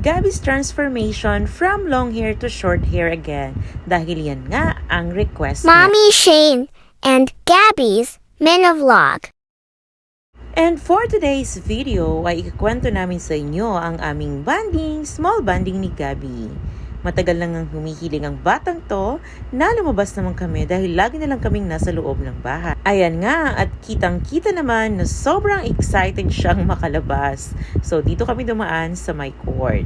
Gabby's transformation from long hair to short hair again dahil yan nga ang request niya. Mommy Shane and Gabby's Minovlog. And for today's video ay ikukwento namin sa inyo ang aming small banding ni Gabby. Matagal nang humihiling ang batang to na lumabas naman kami dahil lagi na lang kaming nasa loob ng bahay. Ayan nga at kitang-kita naman na sobrang excited siyang makalabas. So dito kami dumaan sa my court.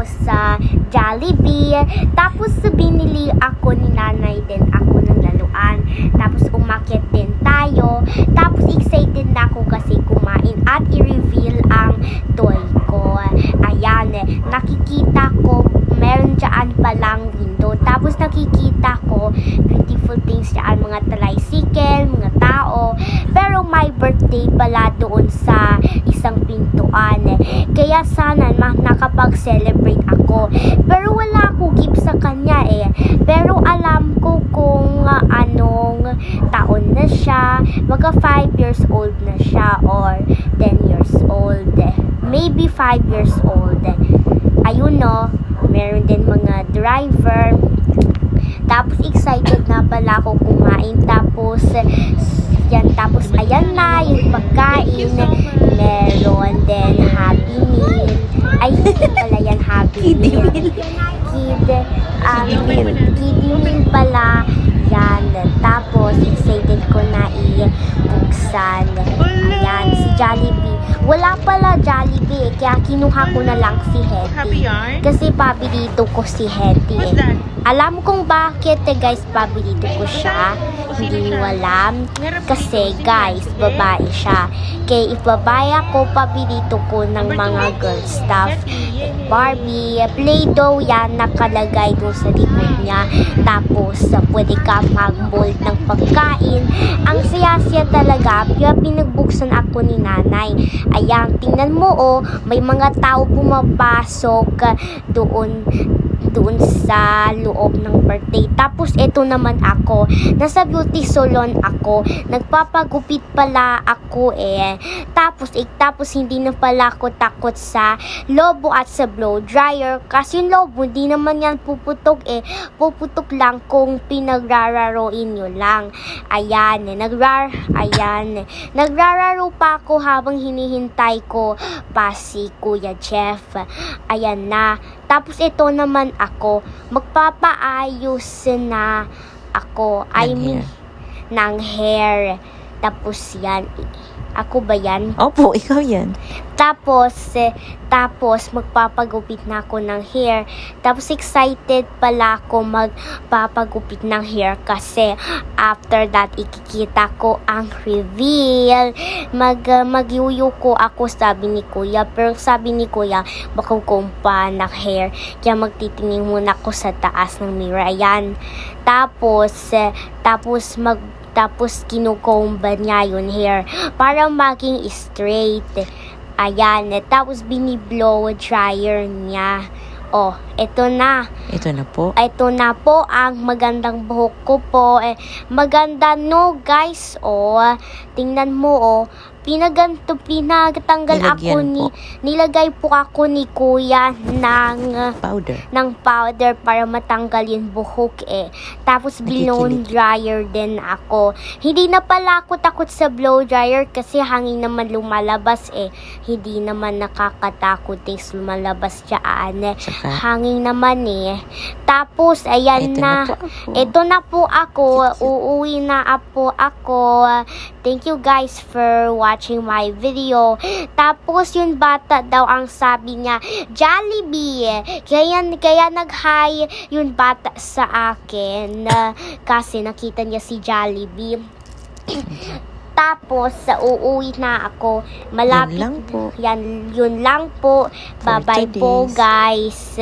Sa Jollibee, tapos binili ako ni nanay din ako ng laruan, tapos umakyat din tayo, tapos excited na ako kasi kumain at i-reveal ang toy ko. Ayan, nakikita ko meron dyan palang window, tapos nakikita ko beautiful things dyan, mga tricycle, mga tao, pero my birthday pala doon sa isang pintuan, kaya sana nakapag-celebrate ako, pero wala ako gift sa kanya pero alam ko kung anong taon na siya, mga 5 years old na siya or 10 years old, maybe 5 years old. Ayun no, meron din mga driver. Tapos excited na pala ako kumain. Tapos ayan na yung pagkain. Meron din Happy Meal. Ay, hindi pala yan Happy Meal. Kiddie Meal pala. Yan. Tapos excited ko na i-buksan. Ayan, si Jollibee. Wala pala Jollibee kaya kinuha ko na lang si Hetty. Kasi paborito ko si Hetty Alam kong bakit guys, paborito ko siya. Hindi nyo alam. Kasi guys, babae siya. Kaya if babae ako, paborito ko ng mga girl stuff. Barbie, Play-Doh yan nakalagay doon sa likod niya. Tapos pwede ka mag-mold ng pagkain. Ang saya-saya talaga. Kaya pinagbuksan ako ni nanay. Ayan, tingnan mo may mga tao pumapasok doon sa loob ng birthday. Tapos ito naman ako, nasa beauty salon ako, nagpapagupit pala ako tapos hindi na pala ako takot sa lobo at sa blow dryer kasi yung lobo hindi naman yan puputok puputok lang kung pinagrararoin nyo lang. Nagrararo pa ako habang hinihintay ko pa si Kuya Jeff. Ayan na. Tapos ito naman ako, magpapaayos na ako. Ng hair. Tapos yan. Ako ba yan? Opo, ikaw yan. Tapos magpapagupit na ako ng hair. Tapos excited pala ako magpapagupit ng hair kasi after that ikikita ko ang reveal. Magyuyuko ako, sabi ni Kuya. Pero sabi ni Kuya, baka kumpa ng hair. Kaya magtitingin muna ako sa taas ng mirror. Ayan. Tapos kinukomba niya yung hair para maging straight. Ayan. Tapos biniblow dryer niya. Ito na. Ito na po. Ito na po ang magandang buhok ko po. Maganda no guys. Tingnan mo nilagay po ako ni Kuya ng powder para matanggal yung buhok Tapos blow dryer din ako. Hindi na pala ako takot sa blow dryer kasi hangin naman lumalabas Hindi naman nakakatakot lumalabas dyan. Hangin naman Tapos ayan na. Ito na po ako. Uuwi na po ako. Thank you guys for watching my video. Tapos yung bata daw ang sabi niya, Jollibee. Kaya nag-hi yung bata sa akin kasi nakita niya si Jollibee. Tapos uuwi na ako. Malapit. Yun lang po. Yun lang po. Bye-bye po guys.